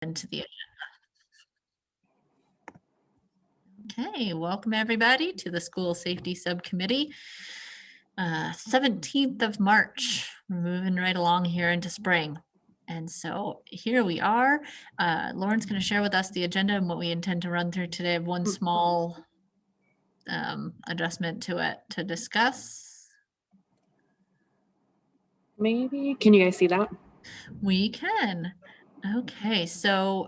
into the Okay, welcome everybody to the School Safety Subcommittee. 17th of March, we're moving right along here into spring. And so here we are. Lauren's going to share with us the agenda and what we intend to run through today. I have one small adjustment to it to discuss. Maybe, can you guys see that? We can. Okay, so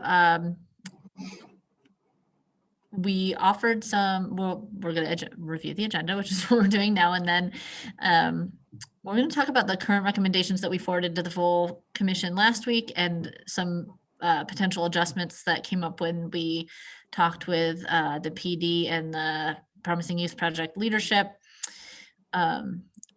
we offered some, well, we're going to review the agenda, which is what we're doing now. And then we're going to talk about the current recommendations that we forwarded to the full commission last week and some potential adjustments that came up when we talked with the PD and the Promising Youth Project leadership.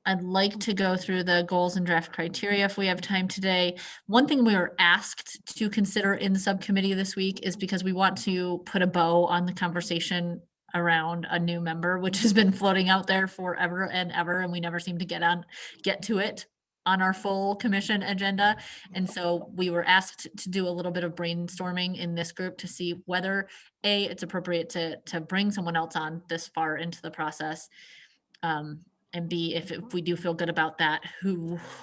I'd like to go through the goals and draft criteria if we have time today. One thing we were asked to consider in the subcommittee this week is because we want to put a bow on the conversation around a new member, which has been floating out there forever and ever, and we never seem to get to it on our full commission agenda. And so we were asked to do a little bit of brainstorming in this group to see whether A, it's appropriate to bring someone else on this far into the process. And B, if we do feel good about that,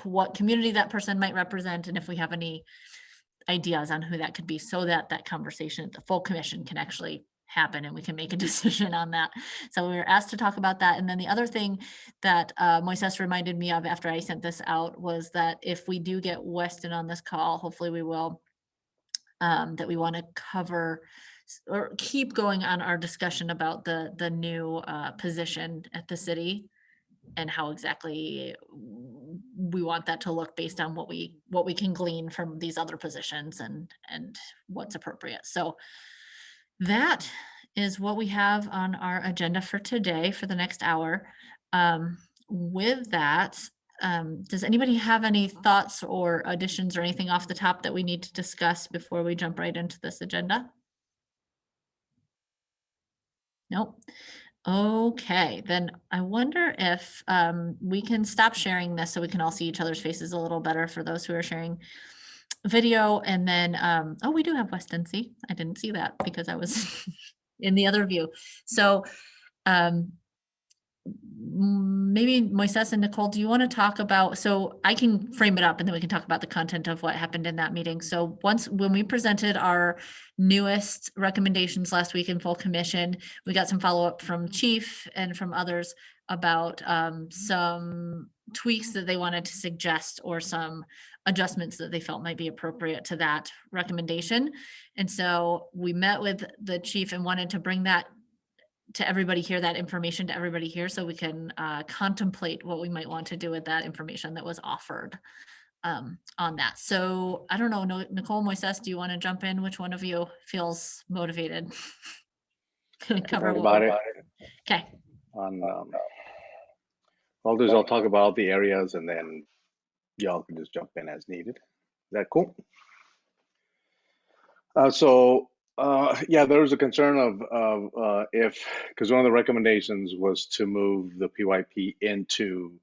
what community that person might represent, and if we have any ideas on who that could be, so that that conversation at the full commission can actually happen and we can make a decision on that. So we were asked to talk about that. And then the other thing that Moises reminded me of after I sent this out was that if we do get Weston on this call, hopefully we will, that we want to cover or keep going on our discussion about the new position at the city and how exactly we want that to look based on what we can glean from these other positions and what's appropriate. So that is what we have on our agenda for today for the next hour. With that, does anybody have any thoughts or additions or anything off the top that we need to discuss before we jump right into this agenda? Nope. Okay, then I wonder if we can stop sharing this so we can all see each other's faces a little better for those who are sharing video. And then, oh, we do have Weston. See, I didn't see that because I was in the other view. So maybe Moises and Nicole, do you want to talk about, so I can frame it up and then we can talk about the content of what happened in that meeting. So when we presented our newest recommendations last week in full commission, we got some follow-up from Chief and from others about some tweaks that they wanted to suggest or some adjustments that they felt might be appropriate to that recommendation. And so we met with the chief and wanted to bring that to everybody here, that information to everybody here, so we can contemplate what we might want to do with that information that was offered on that. So I don't know, Nicole, Moises, do you want to jump in? Which one of you feels motivated? Cover about it. Okay. I'll talk about the areas and then y'all can just jump in as needed. Is that cool? Yeah, there was a concern of because one of the recommendations was to move the PYP into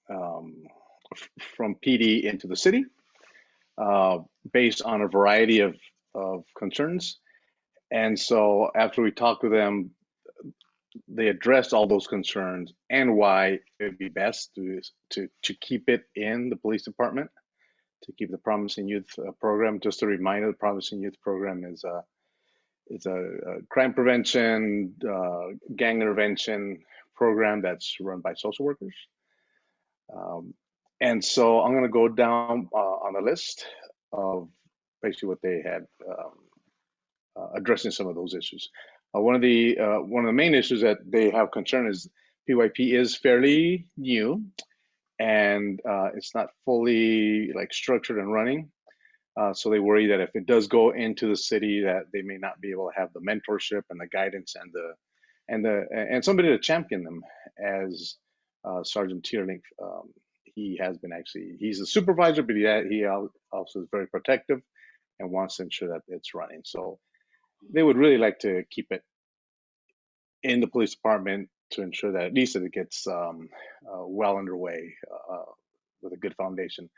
from PD into the city based on a variety of concerns. And so after we talked with them, they addressed all those concerns and why it would be best to keep it in the police department, to keep the Promising Youth program. Just a reminder, the Promising Youth program is a crime prevention, gang intervention program that's run by social workers. And so I'm going to go down on the list of basically what they had addressing some of those issues. One of the main issues that they have concern is PYP is fairly new, and it's not fully like structured and running. So they worry that if it does go into the city, that they may not be able to have the mentorship and the guidance and somebody to champion them. As Sergeant Tierlink, he has been he's a supervisor, but he also is very protective and wants to ensure that it's running. So they would really like to keep it in the police department to ensure that at least that it gets well underway with a good foundation.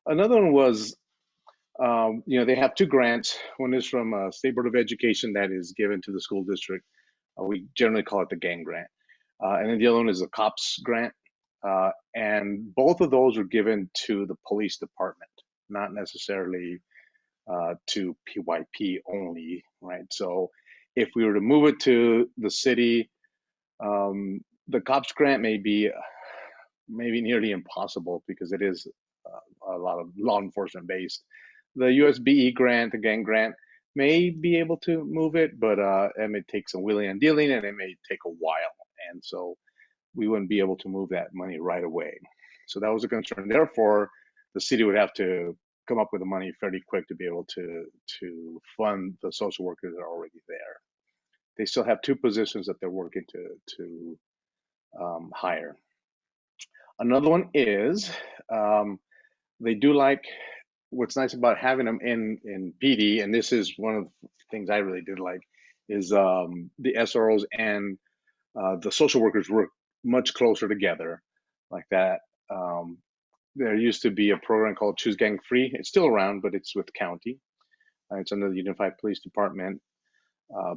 Another one was they have two grants. One is from State Board of Education that is given to the school district. We generally call it the gang grant. And then the other one is the COPS grant. And both of those were given to the police department, not necessarily to PYP only, right? So if we were to move it to the city, the COPS grant may be maybe nearly impossible because it is a lot of law enforcement based. The USBE grant, the gang grant, may be able to move it, but it may take some wheeling and dealing, and it may take a while. And so we wouldn't be able to move that money right away. So that was a concern. Therefore, the city would have to come up with the money fairly quick to be able to fund the social workers that are already there. They still have two positions that they're working to hire. Another one is they do like, what's nice about having them in PD, and this is one of the things I really did like, is the SROs and the social workers work much closer together like that. There used to be a program called Choose Gang Free. It's still around, but it's with the county. It's under the Unified Police Department,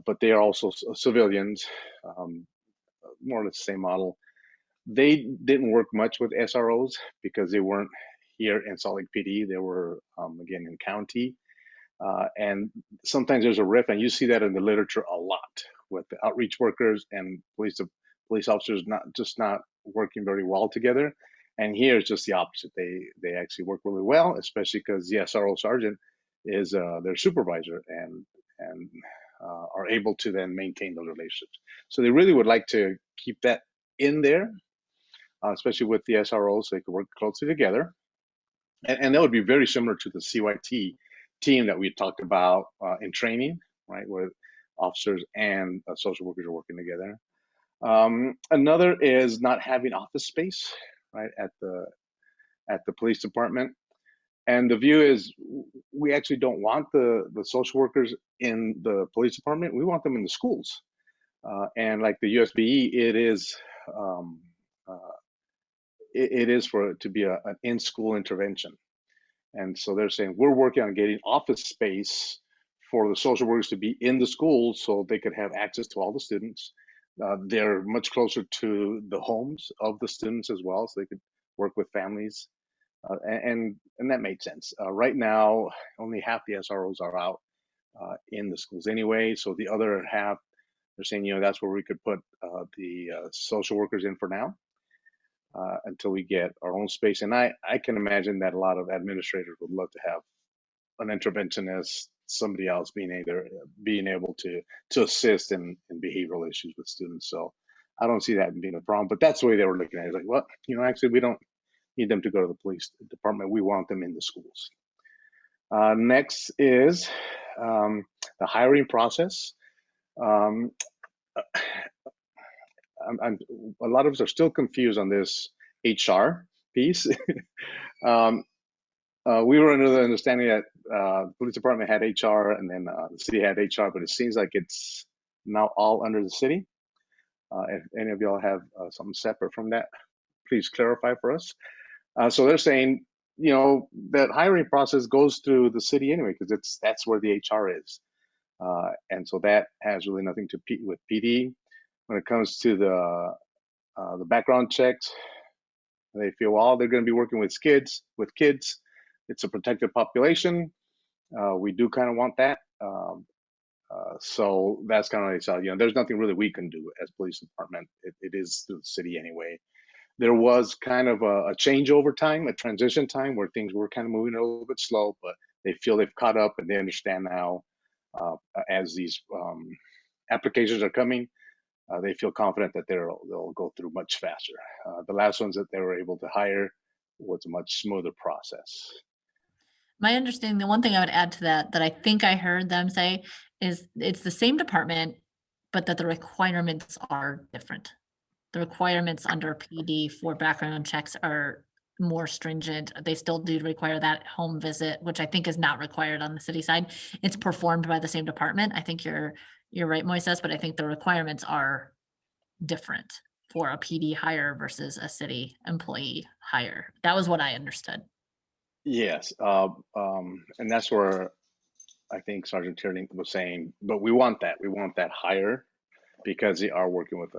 but they are also civilians, more or less the same model. They didn't work much with SROs because they weren't here in Salt Lake PD. They were, again, in county. And sometimes there's a rift, and you see that in the literature a lot with the outreach workers and police officers not working very well together. And here it's just the opposite. They actually work really well, especially because the SRO sergeant is their supervisor and are able to then maintain those relationships. So they really would like to keep that in there, especially with the SROs, so they could work closely together. And that would be very similar to the CYT team that we talked about in training, right, where officers and social workers are working together. Another is not having office space, right, at the police department. And the view is we actually don't want the social workers in the police department. We want them in the schools. And like the USBE, it is for it to be an in-school intervention. And so they're saying we're working on getting office space for the social workers to be in the schools so they could have access to all the students. They're much closer to the homes of the students as well, so they could work with families. And that made sense. Right now, only half the SROs are out in the schools anyway. So the other half, they're saying, that's where we could put the social workers in for now. Until we get our own space. And I can imagine that a lot of administrators would love to have an interventionist, somebody else being able to assist in behavioral issues with students. So I don't see that being a problem, but that's the way they were looking at it. It's like, well, actually we don't need them to go to the police department. We want them in the schools. Next is the hiring process. A lot of us are still confused on this HR piece. We were under the understanding that the police department had HR and then the city had HR, but it seems like it's now all under the city. If any of y'all have something separate from that, please clarify for us. So they're saying, that hiring process goes through the city anyway, because that's where the HR is. And so that has really nothing to do with PD. When it comes to the background checks, they feel, well, they're going to be working with kids. It's a protected population. We do kind of want that. So that's kind of like, there's nothing really we can do as police department. It is through the city anyway. There was kind of a changeover time, a transition time where things were kind of moving a little bit slow, but they feel they've caught up and they understand now as these applications are coming. They feel confident that they'll go through much faster. The last ones that they were able to hire was a much smoother process. My understanding, the one thing I would add to that I think I heard them say is it's the same department, but that the requirements are different. The requirements under PD for background checks are more stringent. They still do require that home visit, which I think is not required on the city side. It's performed by the same department. I think you're right, Moises, but I think the requirements are different for a PD hire versus a city employee hire. That was what I understood. Yes, and that's where I think Sergeant Tierney was saying, but we want that. We want that higher because they are working with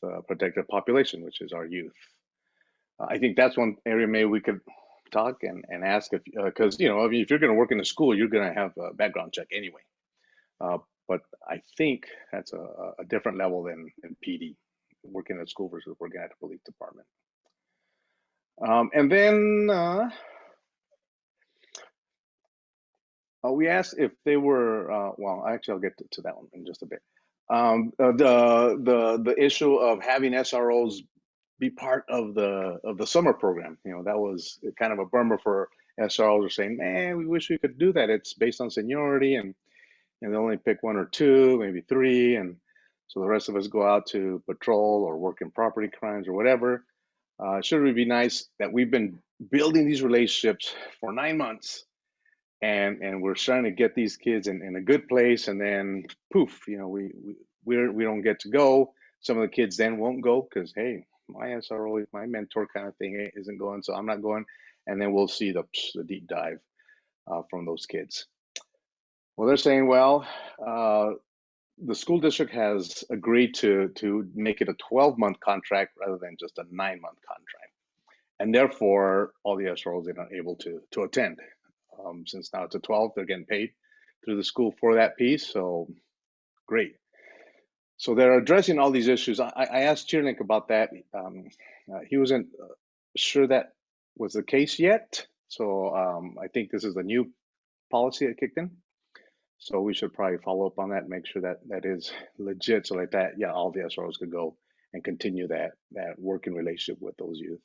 a protected population, which is our youth. I think that's one area maybe we could talk and ask if, because you know, I mean, if you're going to work in a school, you're going to have a background check anyway. But I think that's a different level than PD, working at school versus working at the police department. And then we asked if they were, well, actually, I'll get to that one in just a bit. The issue of having SROs be part of the summer program, you know, that was kind of a bummer for SROs are saying, man, we wish we could do that. It's based on seniority and they only pick one or two, maybe three, and so the rest of us go out to patrol or work in property crimes or whatever. Should it be nice that we've been building these relationships for 9 months and we're trying to get these kids in a good place, and then poof, you know, we don't get to go. Some of the kids then won't go because hey, my SRO, my mentor kind of thing isn't going, so I'm not going, and then we'll see the deep dive from those kids. Well, they're saying, well, the school district has agreed to make it a 12-month contract rather than just a 9-month contract, and therefore all the SROs are not able to attend. Since now it's a 12, they're getting paid through the school for that piece, so great. So they're addressing all these issues. I asked Cheerlink about that. He wasn't sure that was the case yet, so I think this is a new policy that kicked in. So we should probably follow up on that, make sure that that is legit, so like that, yeah, all the SROs could go and continue that working relationship with those youth.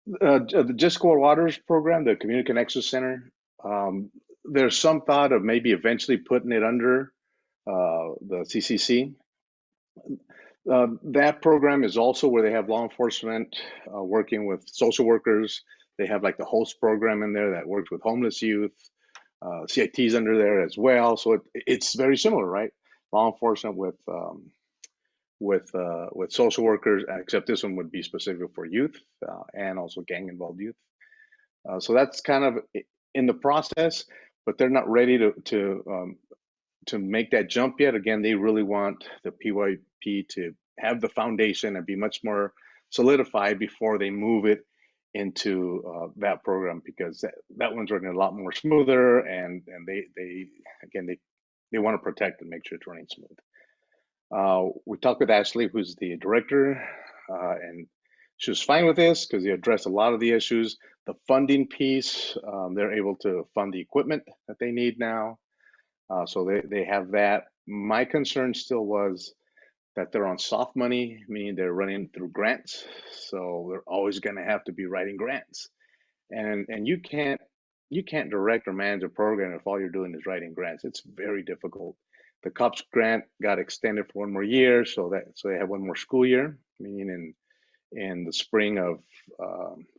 The Jisco Waters program, the Community Connection Center, there's some thought of maybe eventually putting it under the CCC. That program is also where they have law enforcement working with social workers. They have like the host program in there that works with homeless youth. CIT's under there as well. So it's very similar, right? Law enforcement with social workers, except this one would be specific for youth and also gang involved youth. So that's kind of in the process, but they're not ready to make that jump yet. Again, they really want the PYP to have the foundation and be much more solidified before they move it into that program, because that one's running a lot more smoother, and they want to protect and make sure it's running smooth. We talked with Ashley, who's the director, and she was fine with this because they addressed a lot of the issues. The funding piece, they're able to fund the equipment that they need now. So they have that. My concern still was that they're on soft money, meaning they're running through grants. So they're always going to have to be writing grants. And you can't direct or manage a program if all you're doing is writing grants. It's very difficult. The COPS grant got extended for 1 more year, so they have 1 more school year, meaning in the spring of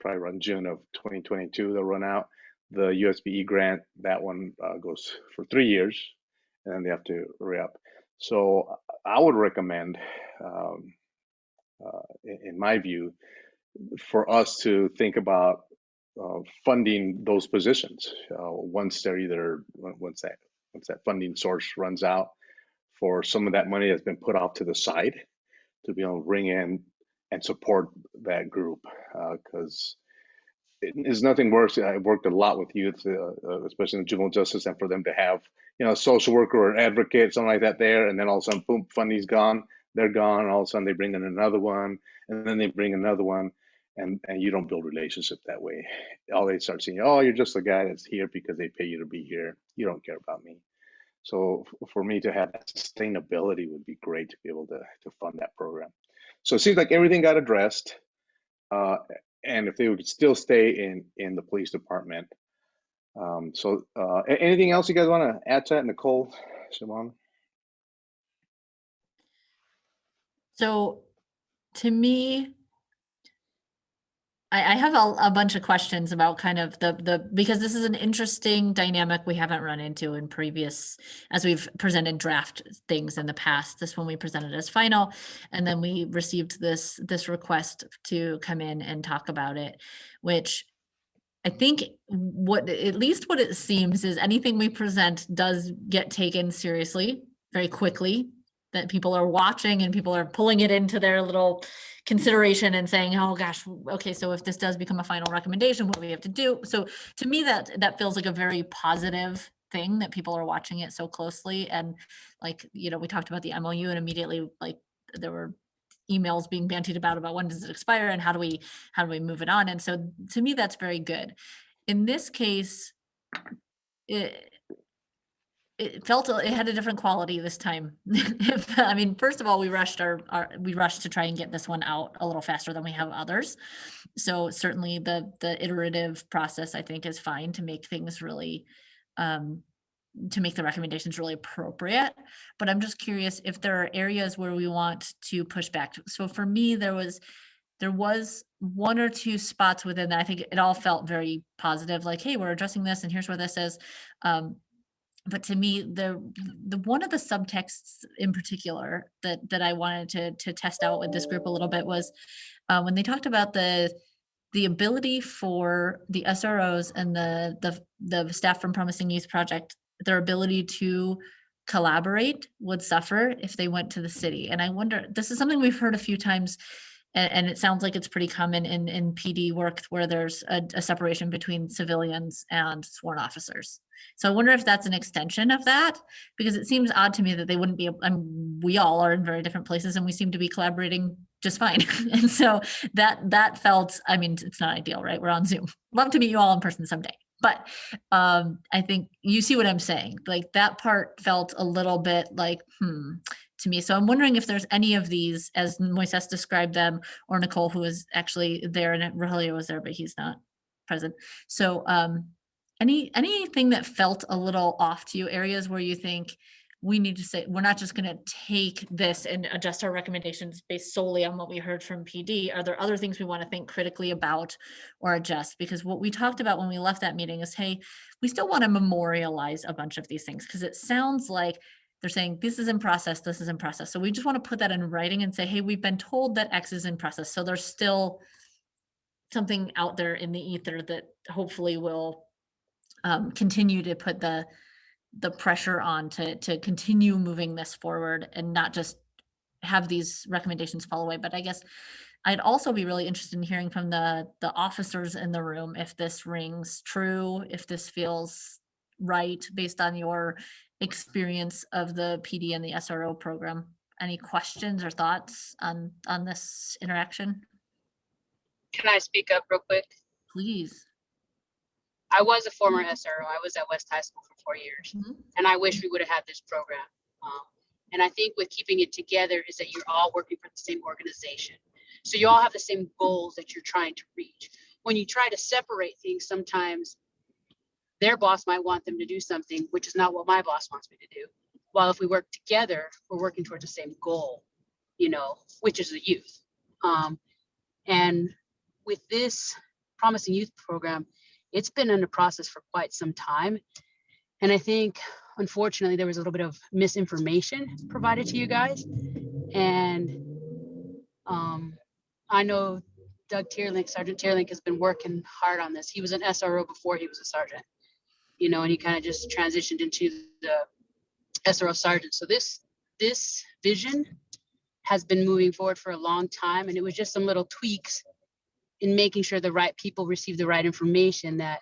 probably around June of 2022, they'll run out. The USBE grant, that one goes for 3 years, and then they have to re-up. So I would recommend, in my view, for us to think about funding those positions once that funding source runs out, for some of that money that's been put off to the side to be able to bring in and support that group, because there's nothing worse. I've worked a lot with youth, especially in juvenile justice, and for them to have, you know, a social worker or an advocate, something like that there, and then all of a sudden, boom, funding's gone, they're gone, and all of a sudden they bring in another one, and then they bring another one, and you don't build relationship that way. All they start saying, oh, you're just the guy that's here because they pay you to be here. You don't care about me. So for me to have that sustainability would be great to be able to fund that program. So it seems like everything got addressed. And if they would still stay in the police department. Anything else you guys want to add to that, Nicole, Shimon? So to me, I have a bunch of questions about kind of because this is an interesting dynamic we haven't run into in previous, as we've presented draft things in the past. This one we presented as final, and then we received this request to come in and talk about it, which I think at least what it seems is anything we present does get taken seriously very quickly, that people are watching and people are pulling it into their little consideration and saying, oh gosh, okay, so if this does become a final recommendation, what do we have to do? So to me, that feels like a very positive thing, that people are watching it so closely. And like, we talked about the MOU, and immediately like there were emails being bantied about when does it expire and how do we move it on? And so to me, that's very good. In this case, it felt it had a different quality this time. I mean, first of all, we rushed to try and get this one out a little faster than we have others. So certainly the iterative process, I think, is fine to make things really to make the recommendations really appropriate. But I'm just curious if there are areas where we want to push back. So for me, there was one or two spots within that. I think it all felt very positive, like, hey, we're addressing this and here's where this is. But to me, the one of the subtexts in particular that I wanted to test out with this group a little bit was when they talked about the ability for the SROs and the staff from Promising Youth Project, their ability to collaborate would suffer if they went to the city. And I wonder, this is something we've heard a few times, and it sounds like it's pretty common in PD work where there's a separation between civilians and sworn officers. So I wonder if that's an extension of that, because it seems odd to me that they wouldn't be, we all are in very different places and we seem to be collaborating just fine. And so that felt, I mean, it's not ideal, right? We're on Zoom. Love to meet you all in person someday. But I think you see what I'm saying. Like that part felt a little bit like, to me. So I'm wondering if there's any of these, as Moises described them, or Nicole, who was actually there, and Rogelio was there, but he's not present. So anything that felt a little off to you, areas where you think we need to say, we're not just going to take this and adjust our recommendations based solely on what we heard from PD. Are there other things we want to think critically about or adjust? Because what we talked about when we left that meeting is, hey, we still want to memorialize a bunch of these things, because it sounds like they're saying this is in process, this is in process. So we just want to put that in writing and say, hey, we've been told that X is in process. So there's still something out there in the ether that hopefully will continue to put the pressure on to continue moving this forward and not just have these recommendations fall away. But I guess I'd also be really interested in hearing from the officers in the room if this rings true, if this feels right based on your experience of the PD and the SRO program. Any questions or thoughts on this interaction? Can I speak up real quick? Please. I was a former SRO. I was at West High School for 4 years, and I wish we would have had this program. And I think with keeping it together is that you're all working for the same organization. So you all have the same goals that you're trying to reach. When you try to separate things, sometimes their boss might want them to do something, which is not what my boss wants me to do. While if we work together, we're working towards the same goal, which is the youth. And with this Promising Youth program, it's been in the process for quite some time. And I think, unfortunately, there was a little bit of misinformation provided to you guys. And I know Sergeant Tierlink has been working hard on this. He was an SRO before he was a sergeant, and he kind of just transitioned into the SRO sergeant. So this vision has been moving forward for a long time. And it was just some little tweaks in making sure the right people receive the right information, that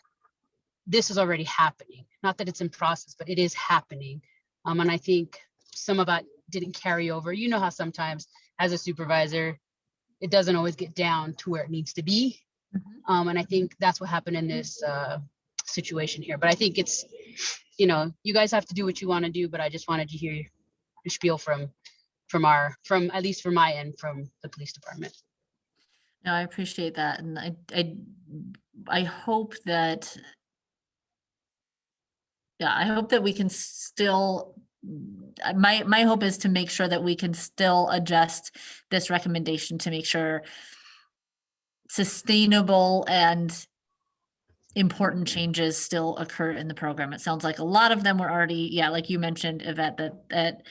this is already happening. Not that it's in process, but it is happening. And I think some of that didn't carry over. You know how sometimes as a supervisor, it doesn't always get down to where it needs to be. And I think that's what happened in this situation here. But I think it's, you guys have to do what you want to do, but I just wanted to hear your spiel from at least from my end, from the police department. No, I appreciate that. And I hope that, I hope that we can still, my hope is to make sure that we can still adjust this recommendation to make sure sustainable and important changes still occur in the program. It sounds like a lot of them were already, yeah, like you mentioned, Yvette, that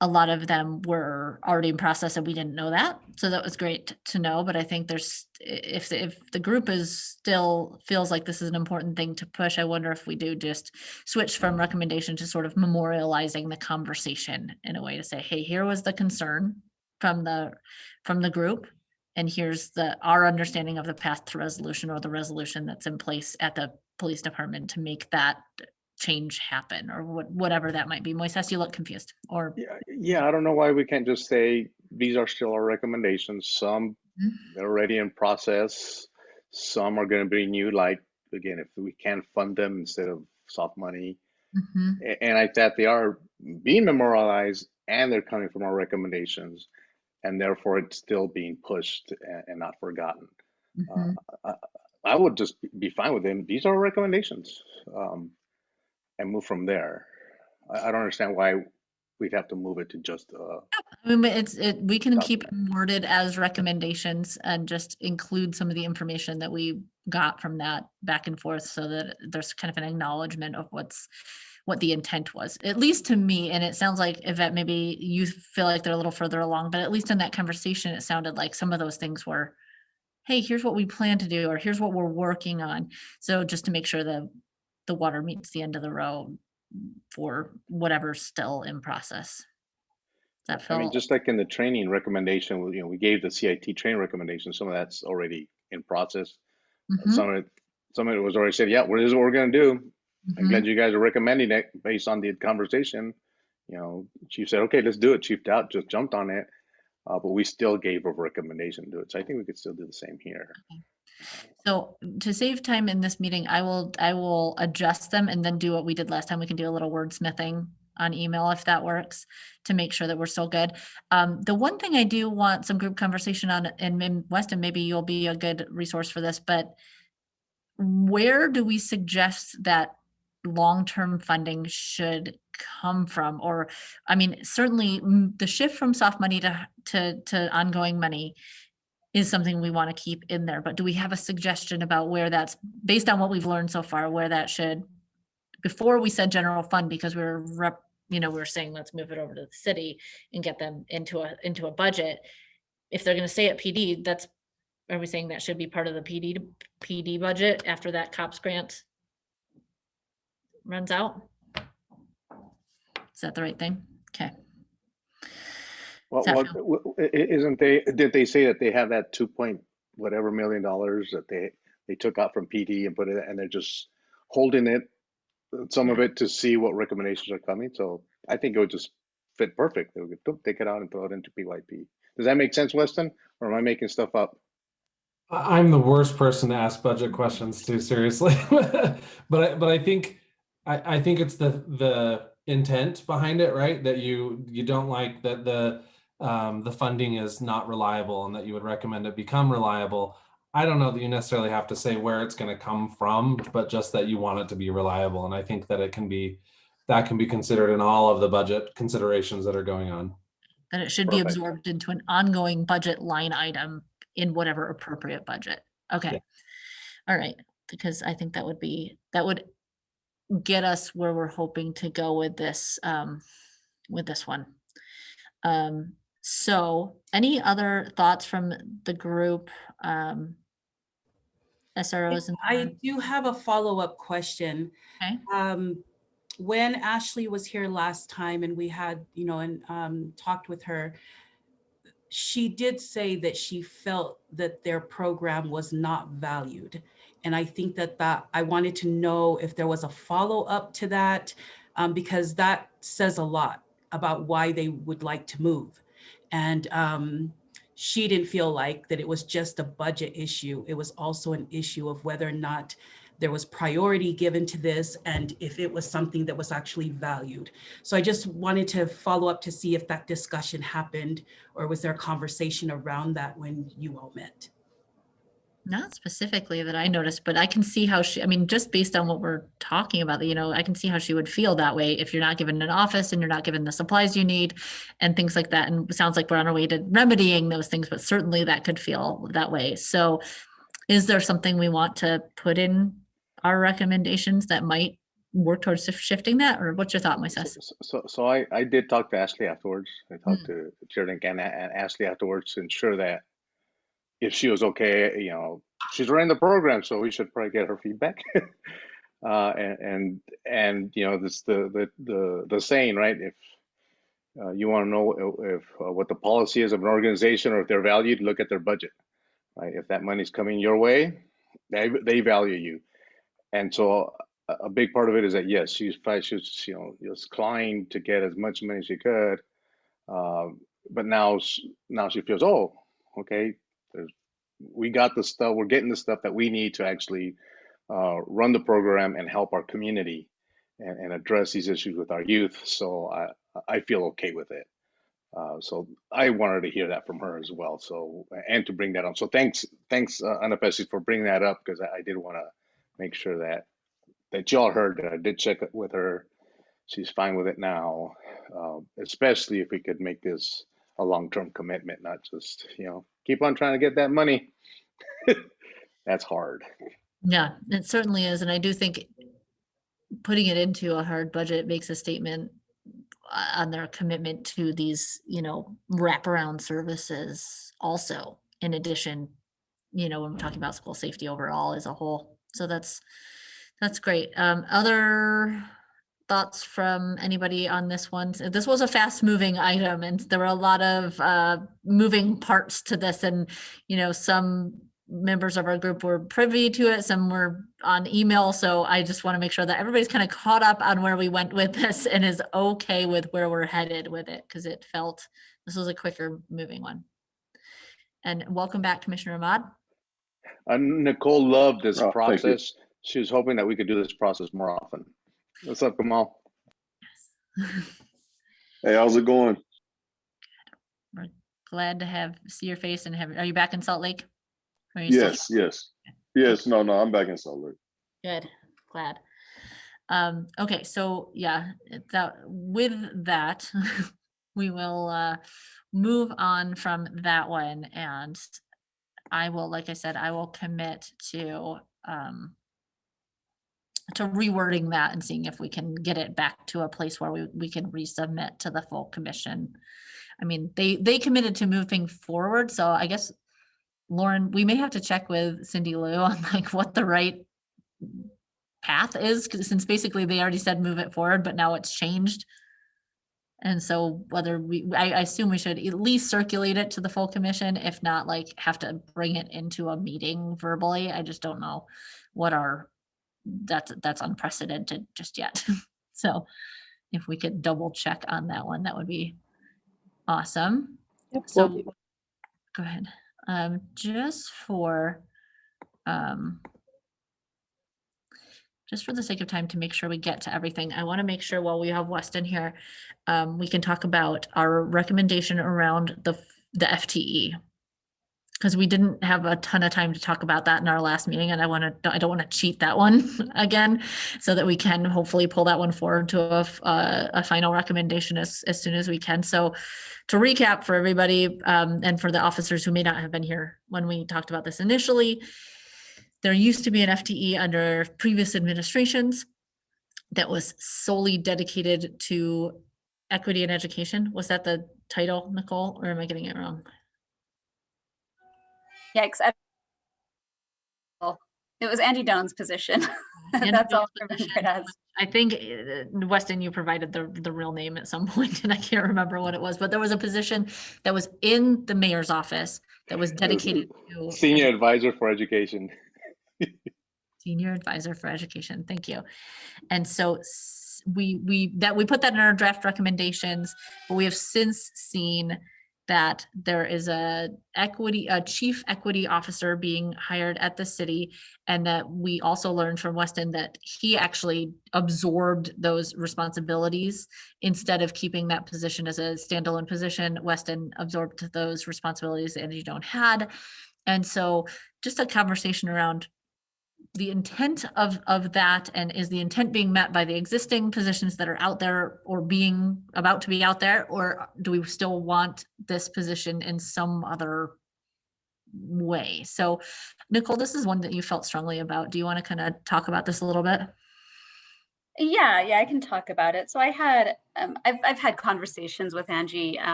a lot of them were already in process and we didn't know that. So that was great to know. But I think there's, if the group is still feels like this is an important thing to push, I wonder if we do just switch from recommendation to sort of memorializing the conversation in a way to say, hey, here was the concern from the group. And here's our understanding of the path to resolution or the resolution that's in place at the police department to make that change happen, or whatever that might be. Moises, you look confused, or Yeah, I don't know why we can't just say these are still our recommendations. Some they're already in process. Some are going to be new, like again, if we can fund them instead of soft money. And I thought they are being memorialized and they're coming from our recommendations, and therefore it's still being pushed and not forgotten. I would just be fine with them. These are our recommendations, and move from there. I don't understand why we'd have to move it to just I mean, we can keep document. them worded as recommendations and just include some of the information that we got from that back and forth, so that there's kind of an acknowledgement of what the intent was, at least to me. And it sounds like, Yvette, maybe you feel like they're a little further along, but at least in that conversation, it sounded like some of those things were, hey, here's what we plan to do, or here's what we're working on. So just to make sure that the water meets the end of the road for whatever's still in process. That I mean, felt, just like in the training recommendation, we gave the CIT training recommendation. Some of that's already in process. Some of it was already said, yeah, this is what we're going to do. I'm glad you guys are recommending it based on the conversation. Chief said, okay, let's do it. Chief Doubt just jumped on it, but we still gave a recommendation to do it. So I think we could still do the same here. so to save time in this meeting, I will adjust them and then do what we did last time. We can do a little wordsmithing on email if that works, to make sure that we're still good. The one thing I do want some group conversation on, and Weston, maybe you'll be a good resource for this, but where do we suggest that long-term funding should come from? Or, I mean, certainly the shift from soft money to ongoing money is something we want to keep in there, but do we have a suggestion about where that's, based on what we've learned so far, where that should, before we said general fund, because we were saying, let's move it over to the city and get them into a budget. If they're going to stay at PD, are we saying that should be part of the PD budget after that COPS grant runs out? Is that the right thing? Okay. Well, did they say that they have that 2 million dollars that they took out from PD and put it, and they're just holding it, some of it, to see what recommendations are coming? So I think it would just fit perfect. They would take it out and throw it into PYP. Does that make sense, Weston? Or am I making stuff up? I'm the worst person to ask budget questions to, seriously. but I think it's the intent behind it, right? That you don't like that the funding is not reliable, and that you would recommend it become reliable. I don't know that you necessarily have to say where it's going to come from, but just that you want it to be reliable. And I think that can be considered in all of the budget considerations that are going on. That it should be absorbed into an ongoing budget line item in whatever appropriate budget. Okay. Yeah. All right. Because I think that would get us where we're hoping to go with this one. So any other thoughts from the group? SROs? I do have a follow-up question. Okay. When Ashley was here last time and we had, talked with her, she did say that she felt that their program was not valued. And I think that I wanted to know if there was a follow-up to that, because that says a lot about why they would like to move. And she didn't feel like that it was just a budget issue. It was also an issue of whether or not there was priority given to this, and if it was something that was actually valued. So I just wanted to follow up to see if that discussion happened, or was there a conversation around that when you all met? Not specifically that I noticed, but I can see how just based on what we're talking about, I can see how she would feel that way if you're not given an office and you're not given the supplies you need and things like that. And it sounds like we're on our way to remedying those things, but certainly that could feel that way. So Is there something we want to put in our recommendations that might work towards shifting that, or what's your thought, Moises? So I did talk to Ashley afterwards. I talked to Chair and Ashley afterwards to ensure that if she was okay, you know, she's running the program, so we should probably get her feedback. And you know, this the saying, right? If you want to know if what the policy is of an organization or if they're valued, look at their budget, right? If that money's coming your way, they value you. And so a big part of it is that yes, she was, you know, was inclined to get as much money as she could, but now she feels, oh, okay, we got the stuff, we're getting the stuff that we need to actually run the program and help our community and address these issues with our youth. So I feel okay with it. So I wanted to hear that from her as well. So, and to bring that on. So thanks, Ana Pesci, for bringing that up, because I did want to make sure that y'all heard that I did check it with her. She's fine with it now, especially if we could make this a long-term commitment, not just, you know, keep on trying to get that money. That's hard. Yeah, it certainly is. And I do think putting it into a hard budget makes a statement on their commitment to these, you know, wraparound services also, in addition, you know, when we're talking about school safety overall as a whole. So that's great. Other thoughts from anybody on this one? So this was a fast moving item and there were a lot of moving parts to this, and, you know, some members of our group were privy to it, some were on email. So I just want to make sure that everybody's kind of caught up on where we went with this and is okay with where we're headed with it, because it felt this was a quicker moving one. And welcome back, Commissioner Ahmad. Nicole loved this Oh, thank you. process. She was hoping that we could do this process more often. What's up, Kamal? Hey, how's it going? We're glad to see your face and are you back in Salt Lake? Or are you still- Yes. No, I'm back in Salt Lake. Good, glad. Okay, so yeah, with that, we will move on from that one, and I will, like I said, I will commit to rewording that and seeing if we can get it back to a place where we can resubmit to the full commission. I mean, they committed to moving forward, so I guess, Lauren, we may have to check with Cindy Lou on like what the right path is, since basically they already said move it forward, but now it's changed. And so whether I assume we should at least circulate it to the full commission, if not like have to bring it into a meeting verbally. I just don't know what that's unprecedented just yet. So if we could double check on that one, that would be awesome. Yep, So will do. go ahead. Just for the sake of time, to make sure we get to everything, I want to make sure while we have Weston here, we can talk about our recommendation around the FTE, because we didn't have a ton of time to talk about that in our last meeting, and I don't want to cheat that one again, so that we can hopefully pull that one forward to a final recommendation as soon as we can. So to recap for everybody, and for the officers who may not have been here when we talked about this initially, there used to be an FTE under previous administrations that was solely dedicated to equity and education. Was that the title, Nicole, or am I getting it wrong? Yikes. It was Andy Doan's position. Andy That's all Doan's I remember position, it as. I think, Weston, you provided the real name at some point, and I can't remember what it was, but there was a position that was in the mayor's office that was dedicated to Senior Advisor for Education. Senior Advisor for Education. Thank you. And so we put that in our draft recommendations, but we have since seen that there is a chief equity officer being hired at the city, and that we also learned from Weston that he actually absorbed those responsibilities instead of keeping that position as a standalone position. Weston absorbed those responsibilities that Andy Doan had. And so just a conversation around the intent of that, and is the intent being met by the existing positions that are out there or being about to be out there, or do we still want this position in some other way. So Nicole, this is one that you felt strongly about. Do you want to kind of talk about this a little bit? Yeah, I can talk about it. So I had, I've had conversations with Angie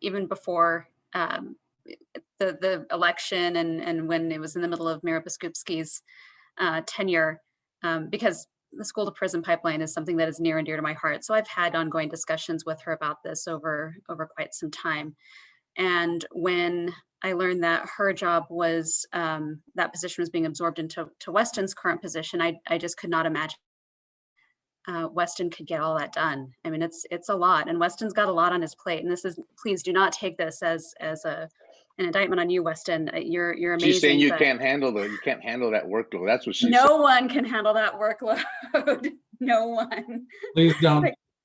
even before the election and when it was in the middle of Mayor Biskupski's tenure, because the school to prison pipeline is something that is near and dear to my heart. So I've had ongoing discussions with her about this over quite some time. And when I learned that her job was, that position was being absorbed into Weston's current position, I just could not imagine Weston could get all that done. I mean, it's a lot, and Weston's got a lot on his plate. And this is, please do not take this as an indictment on you, Weston. You're amazing. She's saying you but can't handle that workload. That's what she's no one can handle that workload. No one.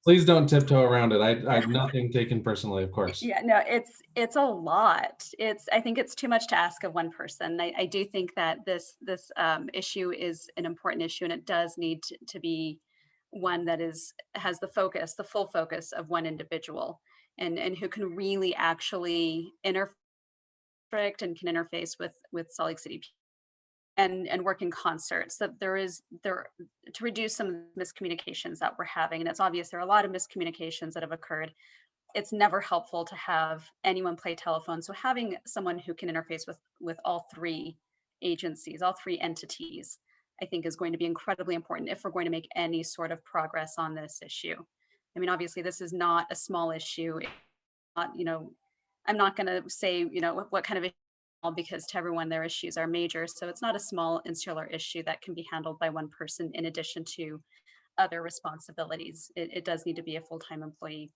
Please don't tiptoe around it. I've nothing taken personally, of course. Yeah, no, it's a lot. I think it's too much to ask of one person. I do think that this issue is an important issue, and it does need to be one that has the full focus of one individual, and who can really actually interact and can interface with Salt Lake City and work in concert. So to reduce some of the miscommunications that we're having. And it's obvious there are a lot of miscommunications that have occurred. It's never helpful to have anyone play telephone. So having someone who can interface with all three agencies, all three entities, I think is going to be incredibly important if we're going to make any sort of progress on this issue. I mean, obviously this is not a small issue. I'm not going to say, what kind of issue, because to everyone their issues are major. So it's not a small insular issue that can be handled by one person in addition to other responsibilities. It does need to be a full-time employee.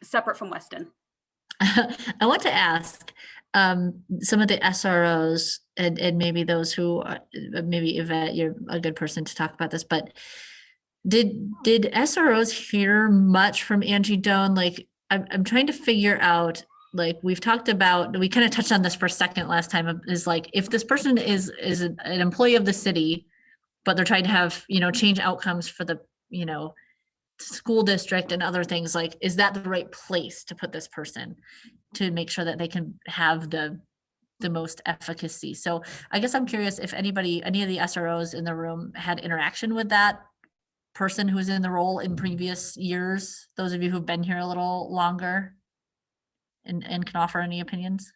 Separate from Weston. I want to ask some of the SROs and maybe those who maybe Yvette, you're a good person to talk about this, but did SROs hear much from Angie Doan? Like I'm trying to figure out, like we kind of touched on this for a second last time, is like if this person is an employee of the city, but they're trying to have, change outcomes for the, school district and other things, like, is that the right place to put this person to make sure that they can have the most efficacy? So I guess I'm curious if any of the SROs in the room had interaction with that person who was in the role in previous years, those of you who've been here a little longer and can offer any opinions.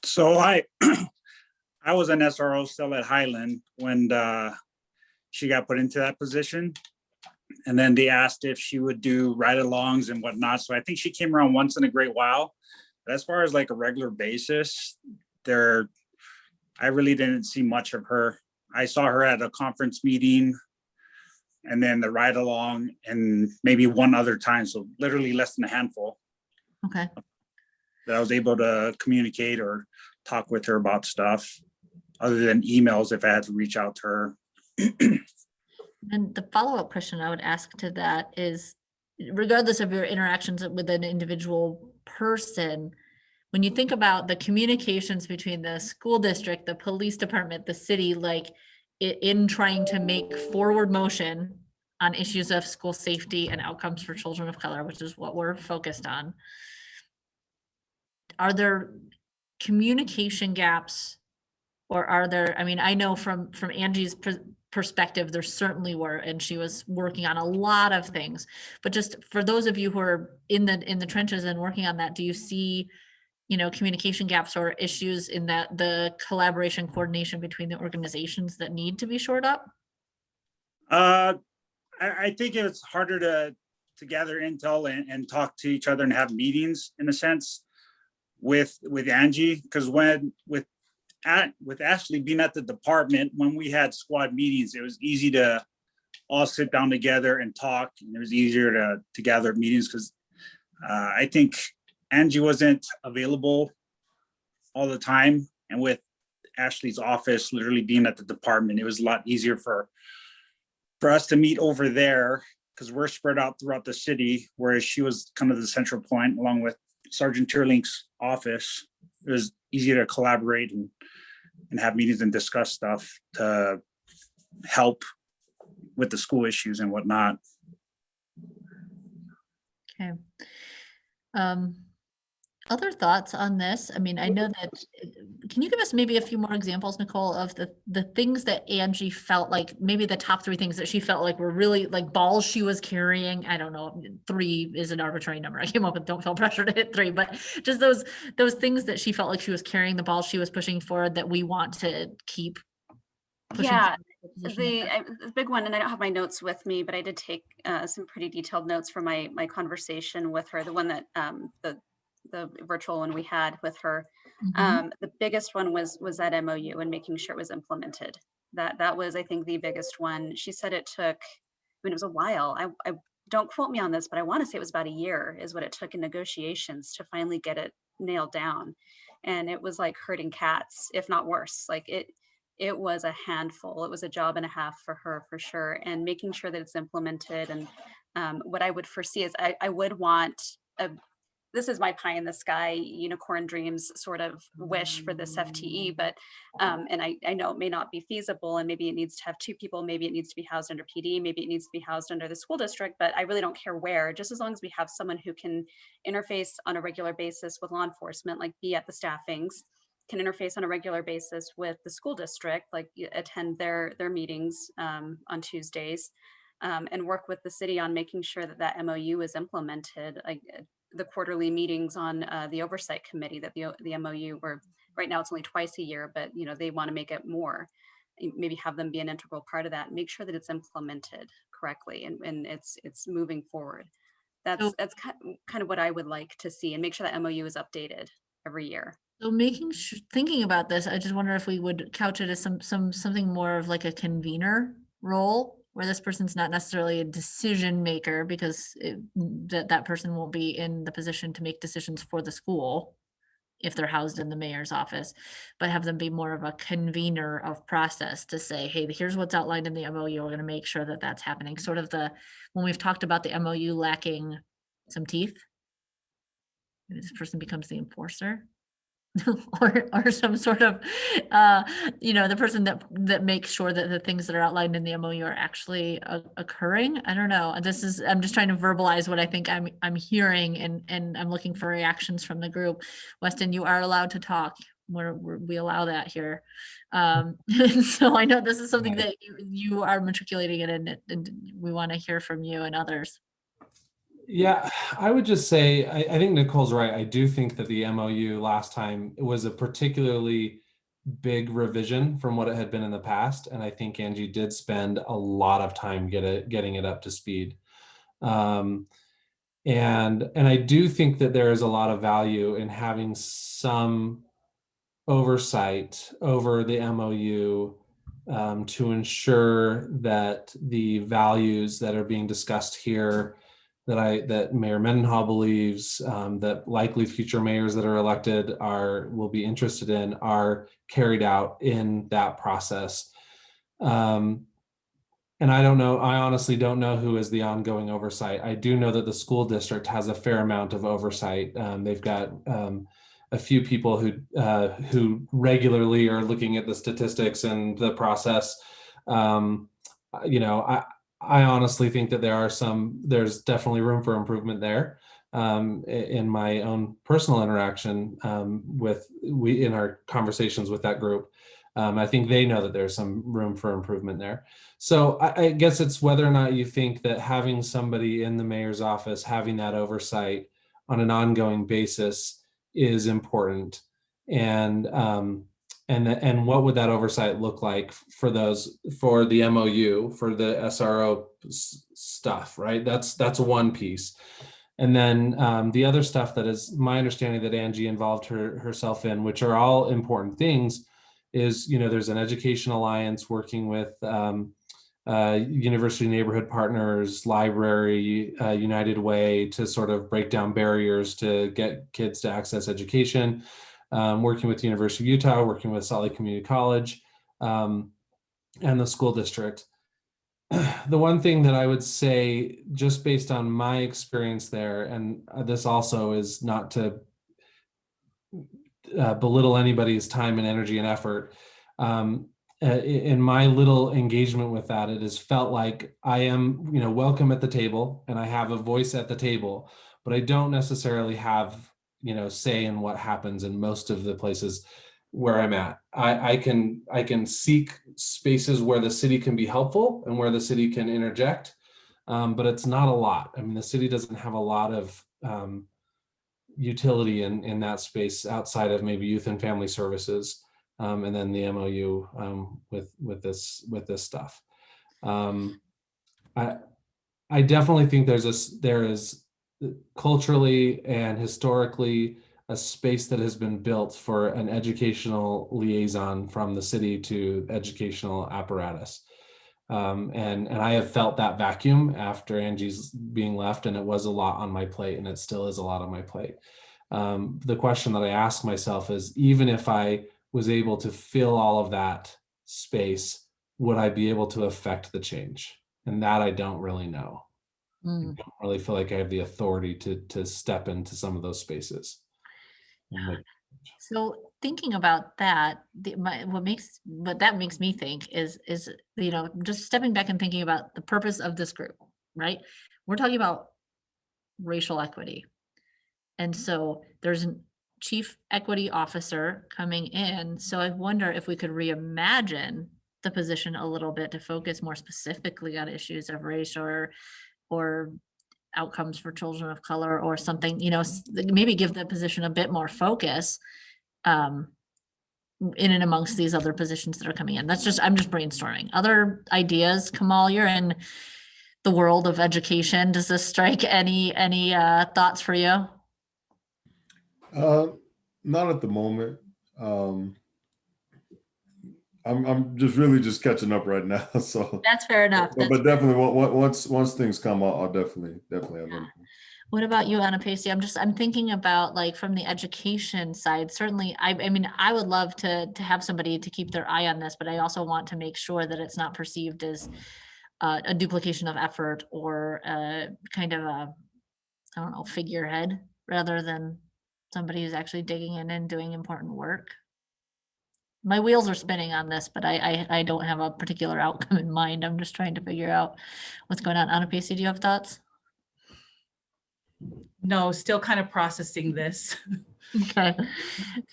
So I was an SRO still at Highland when she got put into that position. And then they asked if she would do ride-alongs and whatnot. So I think she came around once in a great while. But as far as like a regular basis, I really didn't see much of her. I saw her at a conference meeting and then the ride-along and maybe one other time. So literally less than a handful. Okay. That I was able to communicate or talk with her about stuff other than emails if I had to reach out to her. And the follow-up question I would ask to that is, regardless of your interactions with an individual person, when you think about the communications between the school district, the police department, the city, like in trying to make forward motion on issues of school safety and outcomes for children of color, which is what we're focused on, are there communication gaps, or are there, I mean, I know from Angie's perspective, there certainly were, and she was working on a lot of things, but just for those of you who are in the trenches and working on that, do you see, communication gaps or issues in that the collaboration coordination between the organizations that need to be shored up? I think it's harder to gather intel and talk to each other and have meetings in a sense with Angie, because with Ashley being at the department, when we had squad meetings, it was easy to all sit down together and talk, and it was easier to gather meetings because I think Angie wasn't available all the time, and with Ashley's office literally being at the department, it was a lot easier for us to meet over there because we're spread out throughout the city, whereas she was kind of the central point along with Sergeant Tierlink's office. It was easier to collaborate and have meetings and discuss stuff to help with the school issues and whatnot. Okay. Other thoughts on this? I mean, I know that, can you give us maybe a few more examples, Nicole, of the things that Angie felt like, maybe the top 3 things that she felt like were really like balls she was carrying? I don't know, 3 is an arbitrary number. I came up with, don't feel pressure to hit 3, but just those things that she felt like she was carrying, the balls she was pushing forward that we want to keep pushing Yeah, forward the position that the big one, and I don't have my notes with me, but I did take some pretty detailed notes from my conversation with her, the one that the virtual one we had with her. Mhm. The biggest one was that MOU and making sure it was implemented. That was, I think, the biggest one. She said it took, I mean, it was a while. I don't quote me on this, but I want to say it was about a year is what it took in negotiations to finally get it nailed down. And it was like herding cats, if not worse. Like it was a handful. It was a job and a half for her, for sure. And making sure that it's implemented. And what I would foresee is I would want a, this is my pie in the sky unicorn dreams sort of wish for this FTE, but and I know it may not be feasible, and maybe it needs to have 2 people, maybe it needs to be housed under PD, maybe it needs to be housed under the school district, but I really don't care where, just as long as we have someone who can interface on a regular basis with law enforcement, like be at the staffings, can interface on a regular basis with the school district, like attend their meetings on Tuesdays, and work with the city on making sure that that MOU is implemented. Like the quarterly meetings on the oversight committee, that the MOU, where right now it's only twice a year, but they want to make it more. Maybe have them be an integral part of that. Make sure that it's implemented correctly and it's moving forward. So- That's kind of what I would like to see, and make sure that MOU is updated every year. So thinking about this, I just wonder if we would couch it as something more of like a convener role, where this person's not necessarily a decision maker, because that person won't be in the position to make decisions for the school if they're housed in the mayor's office, but have them be more of a convener of process to say, hey, here's what's outlined in the MOU. We're going to make sure that that's happening. Sort of when we've talked about the MOU lacking some teeth, maybe this person becomes the enforcer. or some sort of the person that makes sure that the things that are outlined in the MOU are actually occurring. I don't know. I'm just trying to verbalize what I think I'm hearing, and I'm looking for reactions from the group. Weston, you are allowed to talk. We allow that here. And so I know this is something that you are matriculating in, and we want to hear from you and others. Yeah, I would just say, I think Nicole's right. I do think that the MOU last time was a particularly big revision from what it had been in the past. And I think Angie did spend a lot of time getting it up to speed. And I do think that there is a lot of value in having some oversight over the MOU to ensure that the values that are being discussed here, that Mayor Mendenhall believes, that likely future mayors that are elected will be interested in, are carried out in that process. And I don't know, I honestly don't know who is the ongoing oversight. I do know that the school district has a fair amount of oversight. They've got a few people who regularly are looking at the statistics and the process. I honestly think that there's definitely room for improvement there. In my own personal interaction in our conversations with that group, I think they know that there's some room for improvement there. So I guess it's whether or not you think that having somebody in the mayor's office, having that oversight on an ongoing basis is important, and what would that oversight look like for the MOU, for the SRO stuff, right? That's one piece. And then the other stuff that is my understanding that Angie involved herself in, which are all important things, is, there's an education alliance working with university neighborhood partners, library, United Way, to sort of break down barriers to get kids to access education. Working with the University of Utah, working with Salt Lake Community College, and the school district. The one thing that I would say, just based on my experience there, and this also is not to belittle anybody's time and energy and effort, in my little engagement with that, it has felt like I am, welcome at the table, and I have a voice at the table, but I don't necessarily have say in what happens in most of the places where I'm at. I can seek spaces where the city can be helpful and where the city can interject, but it's not a lot. I mean, the city doesn't have a lot of utility in that space outside of maybe youth and family services, and then the MOU with this stuff. I definitely think there is culturally and historically a space that has been built for an educational liaison from the city to educational apparatus. And I have felt that vacuum after Angie's being left, and it was a lot on my plate, and it still is a lot on my plate. The question that I ask myself is, even if I was able to fill all of that space, would I be able to affect the change? And that I don't really know. I don't really feel like I have the authority to step into some of those spaces. So thinking about that, what that makes me think is just stepping back and thinking about the purpose of this group, right? We're talking about racial equity. And so there's a chief equity officer coming in. So I wonder if we could reimagine the position a little bit to focus more specifically on issues of race or outcomes for children of color or something, maybe give the position a bit more focus in and amongst these other positions that are coming in. I'm just brainstorming. Other ideas, Kamal, you're in the world of education. Does this strike any thoughts for you? Not at the moment. I'm just really just catching up right now. So that's fair enough. But definitely once things come out, I'll definitely have input. What about you, Anna Pacey? I'm thinking about, like, from the education side. Certainly, I mean, I would love to have somebody to keep their eye on this, but I also want to make sure that it's not perceived as a duplication of effort or kind of a, I don't know, figurehead, rather than somebody who's actually digging in and doing important work. My wheels are spinning on this, but I don't have a particular outcome in mind. I'm just trying to figure out what's going on. Anna Pacey, do you have thoughts? No, still kind of processing this. Okay,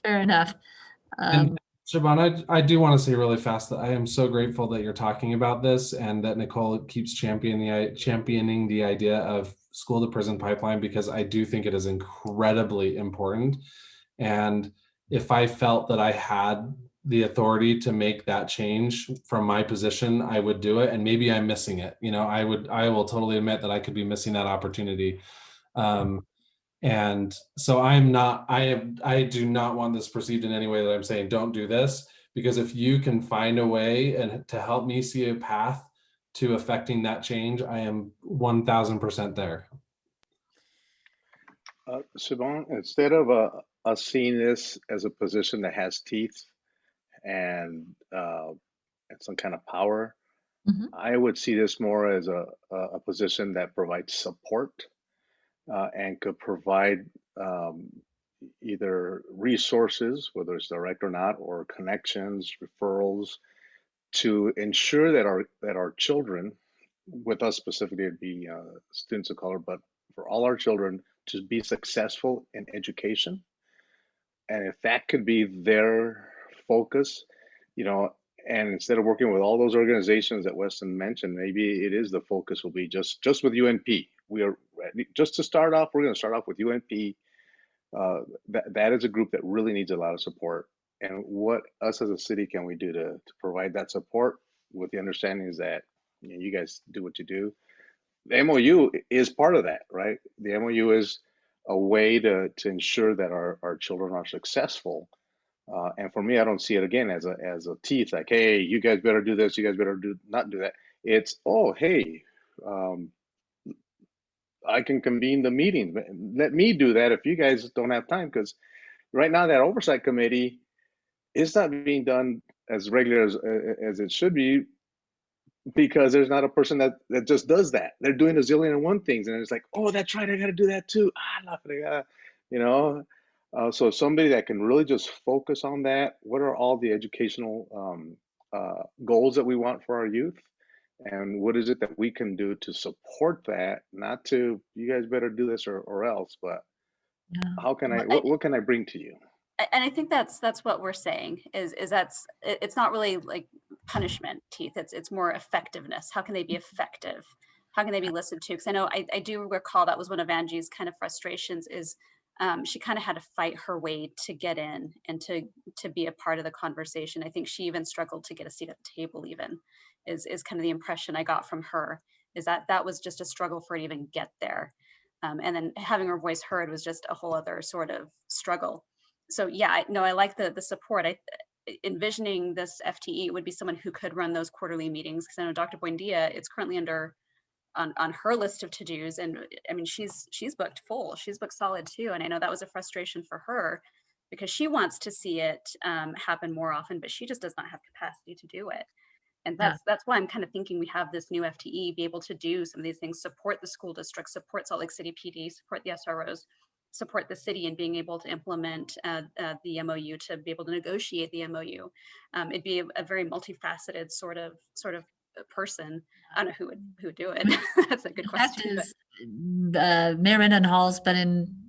fair enough. And Siobhan, I do want to say really fast that I am so grateful that you're talking about this and that Nicole keeps championing the idea of school to prison pipeline, because I do think it is incredibly important. And if I felt that I had the authority to make that change from my position, I would do it. And maybe I'm missing it. I will totally admit that I could be missing that opportunity. And so I do not want this perceived in any way that I'm saying don't do this, because if you can find a way and to help me see a path to affecting that change, I am 1000% there. Siobhan, instead of us seeing this as a position that has teeth and some kind of power, I would see this more as a position that provides support and could provide either resources, whether it's direct or not, or connections, referrals, to ensure that our children, with us specifically, it'd be students of color, but for all our children to be successful in education. And if that could be their focus, and instead of working with all those organizations that Weston mentioned, maybe it is the focus will be just with UNP. We are ready. Just to start off, we're going to start off with UNP. That is a group that really needs a lot of support. And what us as a city can we do to provide that support, with the understanding is that you guys do what you do. The MOU is part of that, right? The MOU is a way to ensure that our children are successful. And for me, I don't see it again as a teeth, like, hey, you guys better do this, you guys better not do that. It's, oh, hey, I can convene the meeting. Let me do that if you guys don't have time, because right now that oversight committee is not being done as regular as it should be, because there's not a person that just does that. They're doing a zillion and one things, and it's like, oh, that's right, I got to do that too. So somebody that can really just focus on that. What are all the educational goals that we want for our youth? And what is it that we can do to support that? Not to, you guys better do this or else, but Yeah. How can I, Well, what can I bring to you? And I think that's what we're saying is it's not really like punishment, Teeth. It's more effectiveness. How can they be effective? How can they be listened to? Because I know I do recall that was one of Angie's kind of frustrations is she kind of had to fight her way to get in and to be a part of the conversation. I think she even struggled to get a seat at the table. Even is kind of the impression I got from her, is that was just a struggle for her to even get there. And then having her voice heard was just a whole other sort of struggle. So yeah, I like the support. Envisioning this FTE would be someone who could run those quarterly meetings, because I know Dr. Buendia, it's currently on her list of to-dos, and I mean she's booked full, she's booked solid too, and I know that was a frustration for her because she wants to see it happen more often, but she just does not have capacity to do it. And that's why I'm kind of thinking we have this new FTE be able to do some of these things, support the school district, support Salt Lake City PD, support the SROs, support the city in being able to implement the MOU, to be able to negotiate the MOU. It'd be a very multifaceted sort of person. I don't know who would do it. That's a good The fact question. is, Mayor Mendenhall's been in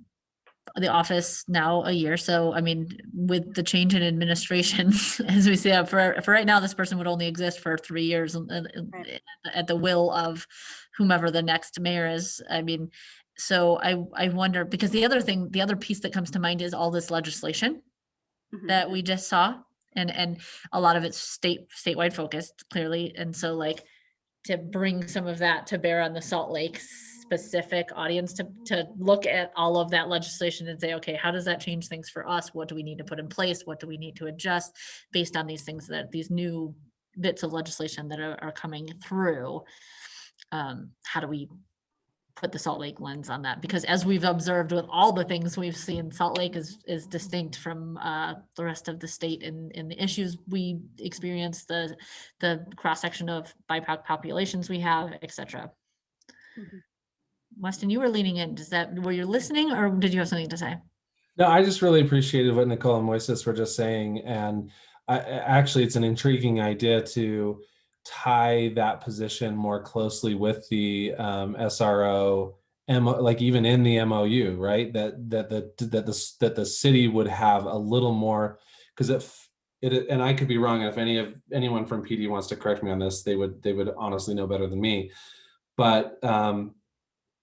the office now a year. So, I mean, with the change in administration, as we see, for right now, this person would only exist for 3 years Right. at the will of whomever the next mayor is. I mean, so I wonder, because the other piece that comes to mind is all this legislation Mhm. that we just saw, and a lot of it's statewide focused, clearly. And so, like, to bring some of that to bear on the Salt Lake specific audience, to look at all of that legislation and say, okay, how does that change things for us? What do we need to put in place? What do we need to adjust based on these things, that these new bits of legislation that are coming through? How do we put the Salt Lake lens on that? Because as we've observed with all the things we've seen, Salt Lake is distinct from the rest of the state in the issues we experience, the cross-section of BIPOC populations we have, et cetera. Mhm. Weston, you were leaning in. Were you listening, or did you have something to say? No, I just really appreciated what Nicole and Moises were just saying. And actually, it's an intriguing idea to tie that position more closely with the SRO, like even in the MOU, right? That the city would have a little more, because and I could be wrong. If anyone from PD wants to correct me on this, they would honestly know better than me. But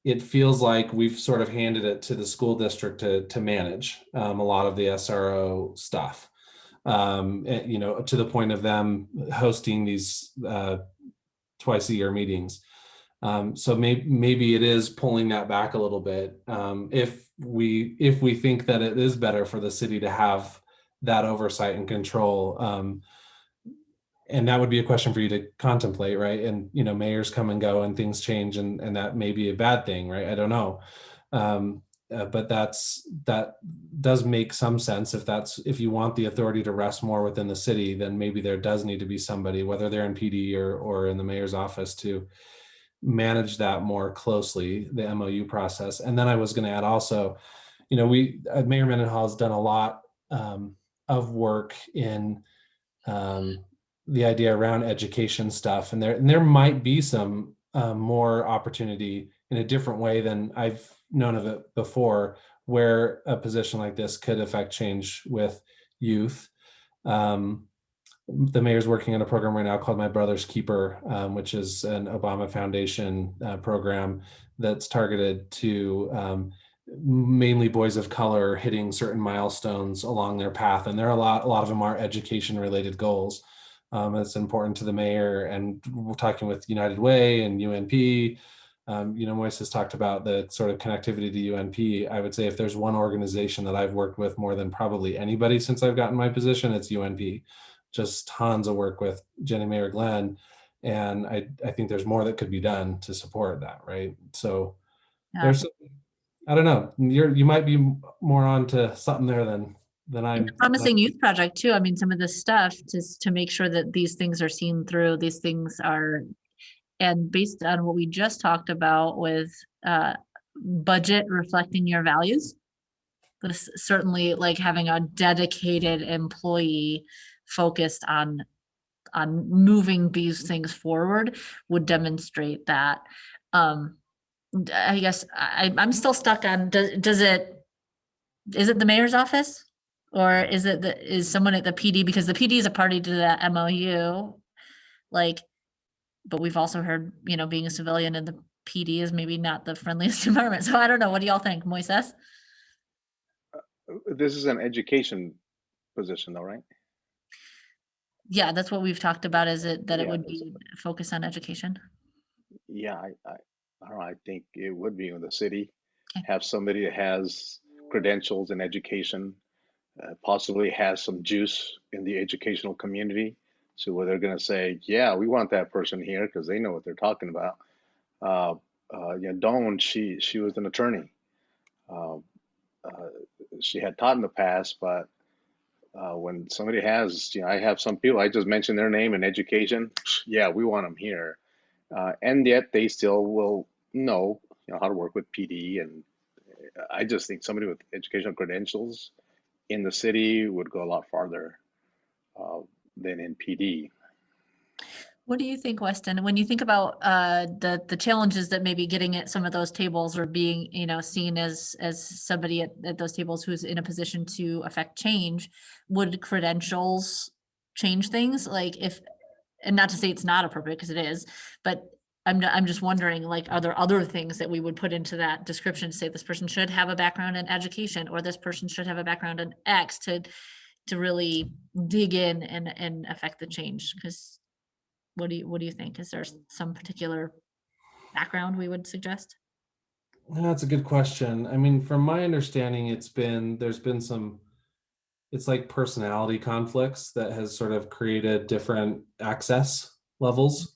it feels like we've sort of handed it to the school district to manage a lot of the SRO stuff, to the point of them hosting these twice a year meetings. So maybe it is pulling that back a little bit, if we think that it is better for the city to have that oversight and control. And that would be a question for you to contemplate, right? And mayors come and go and things change, and that may be a bad thing, right? I don't know. But that does make some sense. If you want the authority to rest more within the city, then maybe there does need to be somebody, whether they're in PD or in the mayor's office, to manage that more closely, the MOU process. And then I was going to add also, Mayor Mendenhall has done a lot of work in the idea around education stuff, and there might be some more opportunity in a different way than I've known of it before, where a position like this could affect change with youth. The mayor's working on a program right now called My Brother's Keeper, which is an Obama Foundation program that's targeted to mainly boys of color hitting certain milestones along their path, and there are a lot of them are education related goals. It's important to the mayor, and we're talking with United Way and UNP. Moises talked about the sort of connectivity to UNP. I would say if there's one organization that I've worked with more than probably anybody since I've gotten my position, it's UNP. Just tons of work with Jenny Mayor Glenn, and I think there's more that could be done to support that, right? So there's, I don't know, you might be more on to something there than I'm. Promising Youth Project too. I mean, some of this stuff just to make sure that these things are seen through, these things are, and based on what we just talked about with budget reflecting your values, this certainly, like, having a dedicated employee focused on moving these things forward would demonstrate that. I guess I'm still stuck on, does it Is it the mayor's office? Or is it is someone at the PD? Because the PD is a party to that MOU. Like, but we've also heard, you know, being a civilian in the PD is maybe not the friendliest environment. So I don't know. What do y'all think, Moises? This is an education position though, right? Yeah, that's what we've talked about. Is it that it Yeah, would that's- be focused on education? Yeah, I don't know. I think it would be in the city. Okay. Have somebody that has credentials in education, possibly has some juice in the educational community. So where they're going to say, yeah, we want that person here because they know what they're talking about. Dawn, she was an attorney. Uh, uh, she had taught in the past, but when somebody has, I have some people, I just mention their name in education. Yeah, we want them here. And yet they still will know, how to work with PD. And I just think somebody with educational credentials in the city would go a lot farther than in PD. What do you think, Weston? When you think about the challenges that maybe getting at some of those tables or being, seen as somebody at those tables who's in a position to affect change, would credentials change things? Like and not to say it's not appropriate because it is, but I'm just wondering, like, are there other things that we would put into that description to say this person should have a background in education or this person should have a background in X to really dig in and affect the change? Because what do you think? Is there some particular background we would suggest? That's a good question. I mean, from my understanding, there's been some, it's like personality conflicts that has sort of created different access levels.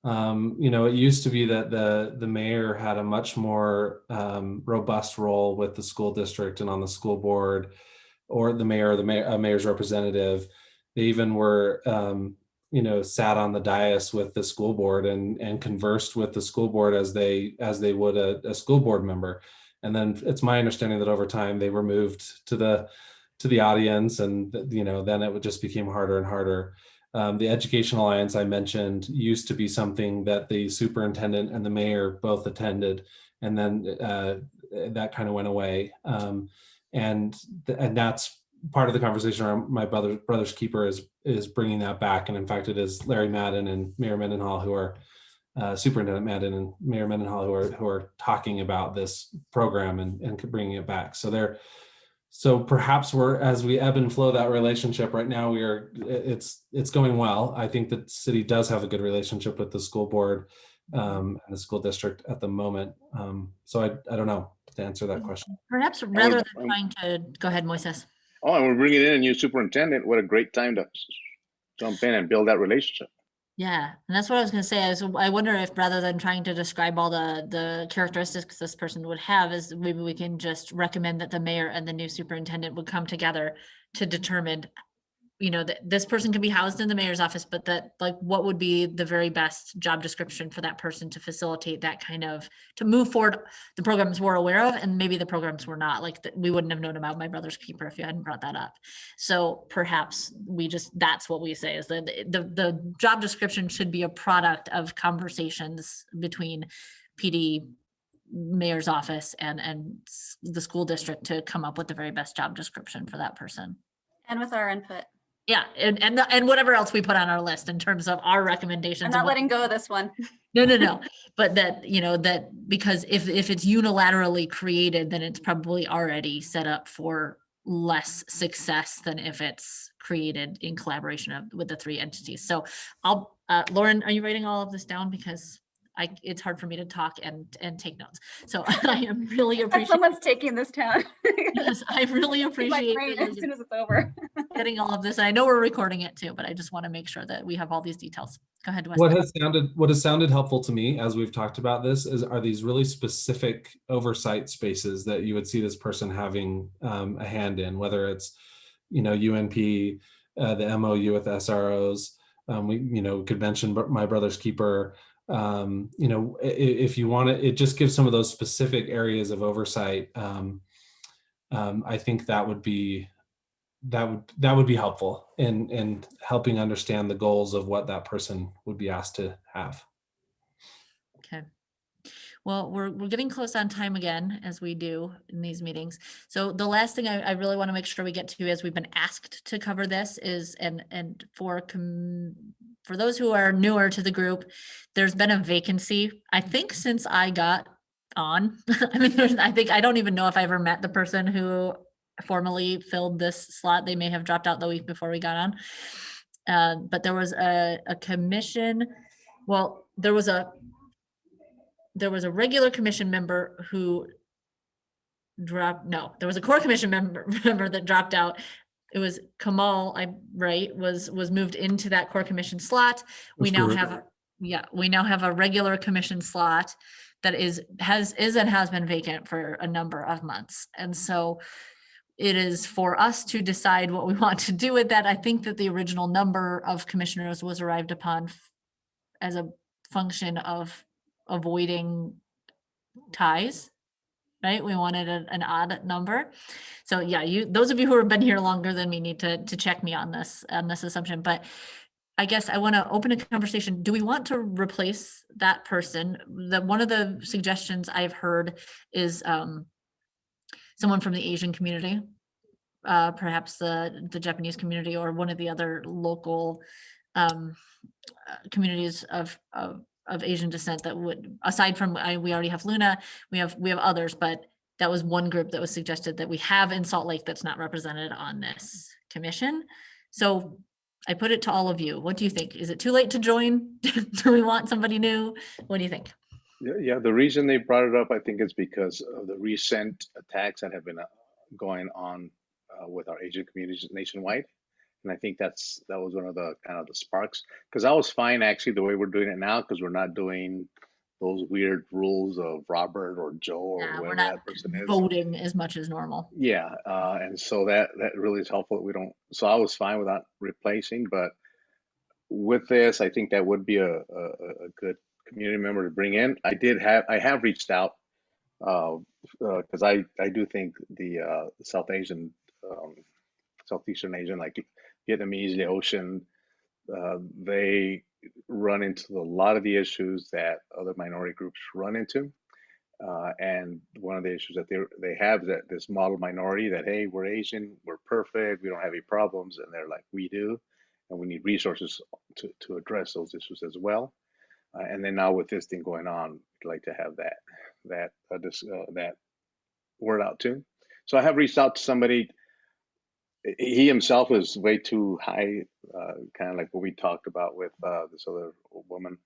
It used to be that the mayor had a much more robust role with the school district and on the school board, or the mayor or a mayor's representative. They even were sat on the dais with the school board and conversed with the school board as they would a school board member. And then it's my understanding that over time they were moved to the audience, and then it just became harder and harder. The Education Alliance I mentioned used to be something that the superintendent and the mayor both attended, and then that kind of went away. And that's part of the conversation around my brother's keeper is bringing that back. And in fact, it is Larry Madden and Mayor Mendenhall who are Superintendent Madden and Mayor Mendenhall who are talking about this program and bringing it back. So perhaps as we ebb and flow that relationship right now, it's going well. I think the city does have a good relationship with the school board and the school district at the moment. So I don't know to answer that question. Perhaps rather than trying to go ahead, Moises. Oh, and we're bringing in a new superintendent. What a great time to jump in and build that relationship. Yeah, and that's what I was going to say. I wonder if rather than trying to describe all the characteristics this person would have, is maybe we can just recommend that the mayor and the new superintendent would come together to determine, that this person can be housed in the mayor's office, but that, like, what would be the very best job description for that person to facilitate that kind of, to move forward the programs we're aware of, and maybe the programs we're not, like, we wouldn't have known about My Brother's Keeper if you hadn't brought that up. So perhaps that's what we say, is that the job description should be a product of conversations between PD, mayor's office, and the school district to come up with the very best job description for that person. And with our input. Yeah, and whatever else we put on our list in terms of our recommendations. I'm not letting go of this one. No. But that, that because if it's unilaterally created, then it's probably already set up for less success than if it's created in collaboration with the three entities. So Lauren, are you writing all of this down? Because it's hard for me to talk and take notes. So I am really appreciating. Someone's taking this down. Yes, I really appreciate as soon as it's over. getting all of this. I know we're recording it too, but I just want to make sure that we have all these details. Go ahead, Wes. What has sounded helpful to me as we've talked about this are these really specific oversight spaces that you would see this person having a hand in, whether it's UNP, the MOU with SROs. We could mention My Brother's Keeper. If you want it just gives some of those specific areas of oversight. I think that would be helpful in helping understand the goals of what that person would be asked to have. Okay. Well, we're getting close on time again, as we do in these meetings. So the last thing I really want to make sure we get to, as we've been asked to cover this, is, and for those who are newer to the group, there's been a vacancy, I think, since I got on. I mean, I don't even know if I ever met the person who formally filled this slot. They may have dropped out the week before we got on. But there was a commission, well, there was a regular commission member who dropped, no, there was a core commission member that dropped out. It was Kamal, I'm right, was moved into that core commission slot. We That's now correct. we now have a regular commission slot that has been vacant for a number of months. And so it is for us to decide what we want to do with that. I think that the original number of commissioners was arrived upon as a function of avoiding ties, right? We wanted an odd number. So yeah, those of you who have been here longer than me need to check me on this assumption. But I guess I want to open a conversation. Do we want to replace that person? One of the suggestions I've heard is someone from the Asian community, perhaps the Japanese community, or one of the other local communities of Asian descent that would, aside from, we already have Luna, we have others, but that was one group that was suggested that we have in Salt Lake that's not represented on this commission. So I put it to all of you. What do you think? Is it too late to join? Do we want somebody new? What do you think? Yeah, the reason they brought it up, I think, is because of the recent attacks that have been going on with our Asian communities nationwide. And I think that was one of the kind of the sparks, because I was fine actually the way we're doing it now, because we're not doing those weird rules of Robert or Joe or Yeah, we're whoever not that person is. voting as much as normal. Yeah, and so that really is helpful. We don't. So I was fine without replacing, but with this, I think that would be a good community member to bring in. I have reached out because I do think the South Asian, Southeastern Asian, like Vietnamese, Laotian, they run into a lot of the issues that other minority groups run into. And one of the issues that they have is that this model minority that, hey, we're Asian, we're perfect, we don't have any problems, and they're like, we do, and we need resources to address those issues as well. And then now with this thing going on, we'd like to have that word out too. So I have reached out to somebody. He himself is way too high, kind of like what we talked about with this other woman.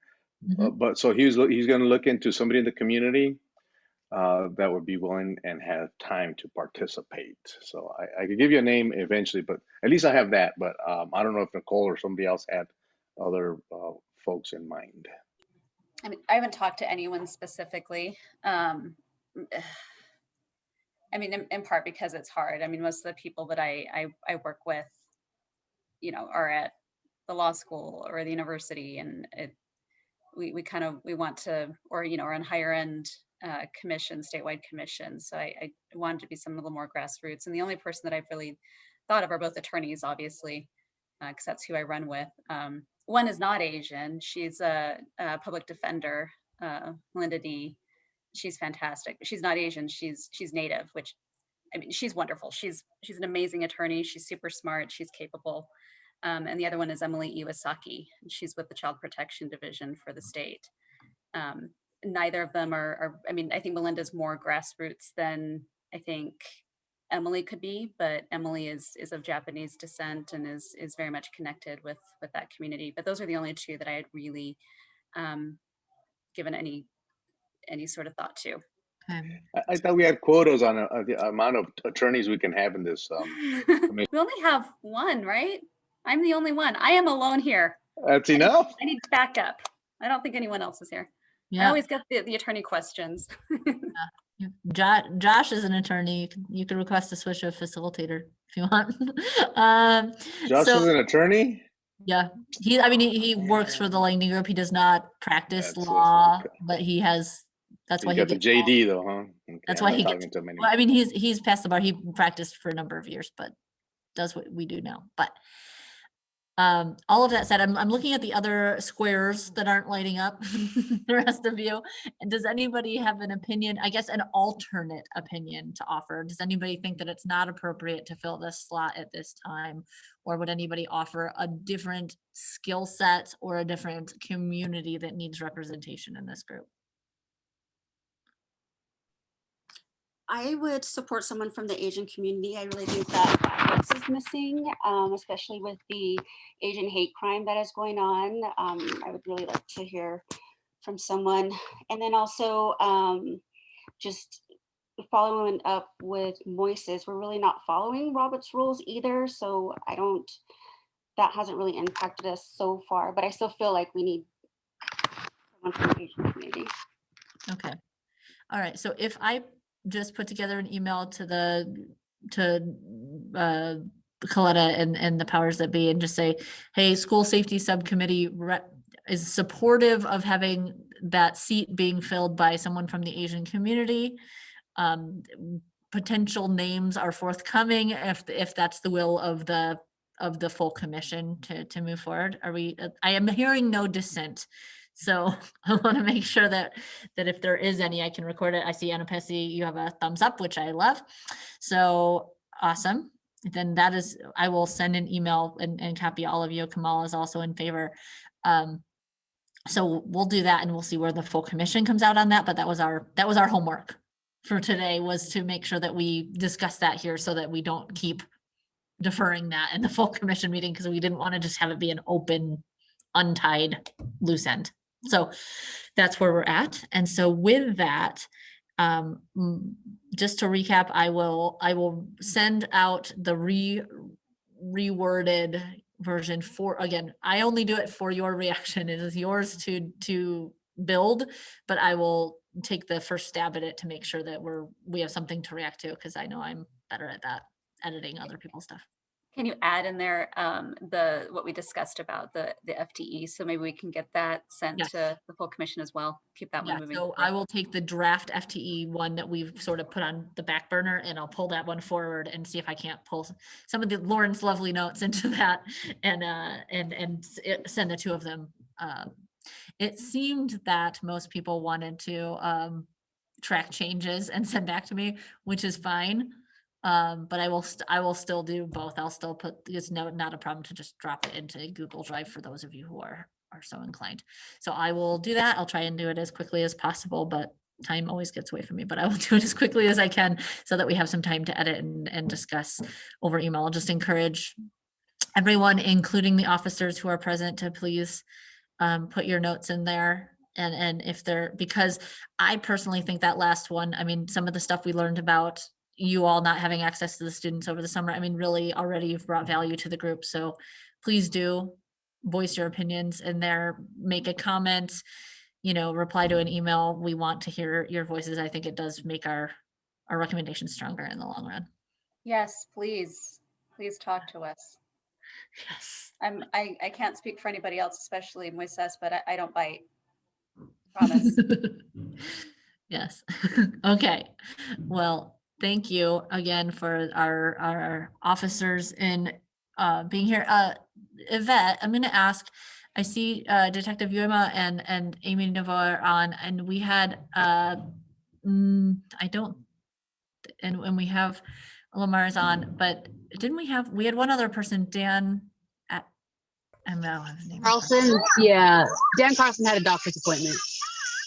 But so he's going to look into somebody in the community that would be willing and have time to participate. So I could give you a name eventually, but at least I have that. But I don't know if Nicole or somebody else had other folks in mind. I mean, I haven't talked to anyone specifically. I mean, in part because it's hard. I mean, most of the people that I work with, you know, are at the law school or the university, and we want to, or, you know, are on higher end commissions, statewide commissions. So I wanted to be some a little more grassroots. And the only person that I've really thought of are both attorneys, obviously, because that's who I run with. One is not Asian. She's a public defender, Melinda D. She's fantastic. She's not Asian. She's Native, which, I mean, she's wonderful. She's an amazing attorney. She's super smart. She's capable. And the other one is Emily Iwasaki. She's with the Child Protection Division for the state. Neither of them are, I mean, I think Melinda's more grassroots than I think Emily could be, but Emily is of Japanese descent and is very much connected with that community. But those are the only two that I had really given any sort of thought to. I thought we had quotas on the amount of attorneys we can have in this. We only have one, right? I'm the only one. I am alone here. That's enough. I need backup. I don't think anyone else is here. Yeah. I always get the attorney questions. Josh is an attorney. You could request to switch to a facilitator if you want. Josh is an attorney? Yeah, he works for the Langdon Group. He does not practice law, okay. But he has. That's why he got the JD though, huh? Okay, that's why he talking gets. to many. Well, I mean, he's passed the bar. He practiced for a number of years, but does what we do now. But All of that said, I'm looking at the other squares that aren't lighting up, the rest of you. And does anybody have an opinion, I guess an alternate opinion to offer? Does anybody think that it's not appropriate to fill this slot at this time? Or would anybody offer a different skill set or a different community that needs representation in this group? I would support someone from the Asian community. I really think that violence is missing, especially with the Asian hate crime that is going on. I would really like to hear from someone. And then also just following up with Moises, we're really not following Robert's rules either. So that hasn't really impacted us so far, but I still feel like we need someone from the Asian community. Okay. All right. So if I just put together an email to Coletta and the powers that be and just say, hey, school safety subcommittee is supportive of having that seat being filled by someone from the Asian community. Potential names are forthcoming if that's the will of the full commission to move forward. I am hearing no dissent. So I want to make sure that if there is any, I can record it. I see Anna Pesci, you have a thumbs up, which I love. So awesome. Then I will send an email and copy all of you. Kamal is also in favor. So we'll do that and we'll see where the full commission comes out on that. But that was our homework for today, was to make sure that we discuss that here so that we don't keep deferring that in the full commission meeting, because we didn't want to just have it be an open, untied loose end. So that's where we're at. And so with that, just to recap, I will send out the reworded version again, I only do it for your reaction. It is yours to build, but I will take the first stab at it to make sure that we have something to react to, because I know I'm better at that, editing other people's stuff. Can you add in there what we discussed about the FTE? So maybe we can get that sent to the full commission as well. Keep that one moving. So I will take the draft FTE one that we've sort of put on the back burner, and I'll pull that one forward and see if I can't pull some of Lauren's lovely notes into that and send the two of them. It seemed that most people wanted to track changes and send back to me, which is fine. But I will still do both. I'll still put, it's not a problem to just drop it into Google Drive for those of you who are so inclined. So I will do that. I'll try and do it as quickly as possible, but time always gets away from me, but I will do it as quickly as I can so that we have some time to edit and discuss over email. I'll just encourage everyone, including the officers who are present, to please put your notes in there. And if because I personally think that last one, I mean, some of the stuff we learned about you all not having access to the students over the summer, I mean, really already you've brought value to the group. So please do voice your opinions in there, make a comment, reply to an email. We want to hear your voices. I think it does make our recommendations stronger in the long run. Yes, please talk to us. Yes. I can't speak for anybody else, especially Moises, but I don't bite. Promise. Yes. Okay. Well, thank you again for our officers in being here. Yvette, I'm going to ask, I see Detective Yuema and Amy Navarre on, and we had, and we have Lamar's on, but we had one other person, Dan, I don't have his name. Carlson, yeah. Dan Carlson had a doctor's appointment.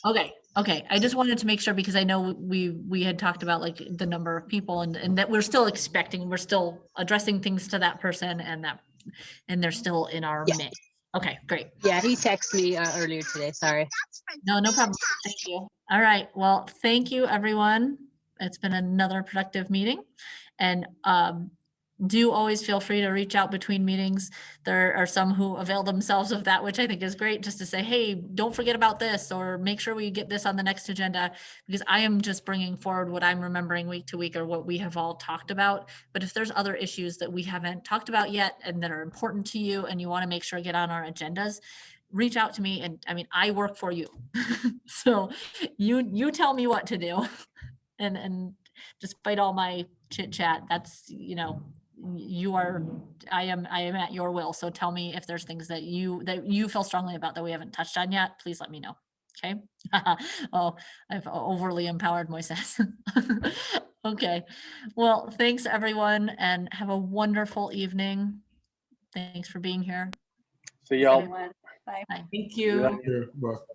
Okay. I just wanted to make sure, because I know we had talked about like the number of people and that we're still addressing things to that person and they're still in our mix. Okay, great. Yeah, he texted me earlier today. Sorry. No problem. Thank you. All right. Well, thank you, everyone. It's been another productive meeting, and do always feel free to reach out between meetings. There are some who avail themselves of that, which I think is great, just to say, hey, don't forget about this, or make sure we get this on the next agenda, because I am just bringing forward what I'm remembering week to week or what we have all talked about. But if there's other issues that we haven't talked about yet and that are important to you and you want to make sure get on our agendas, reach out to me. And I mean, I work for you. So you tell me what to do. And despite all my chit chat, that's, I am at your will. So tell me if there's things that you feel strongly about that we haven't touched on yet, please let me know. Okay. Oh, I've overly empowered Moises. Okay. Well, thanks everyone and have a wonderful evening. Thanks for being here. See Thanks, y'all. everyone. Bye. Bye. Thank you. Yeah, but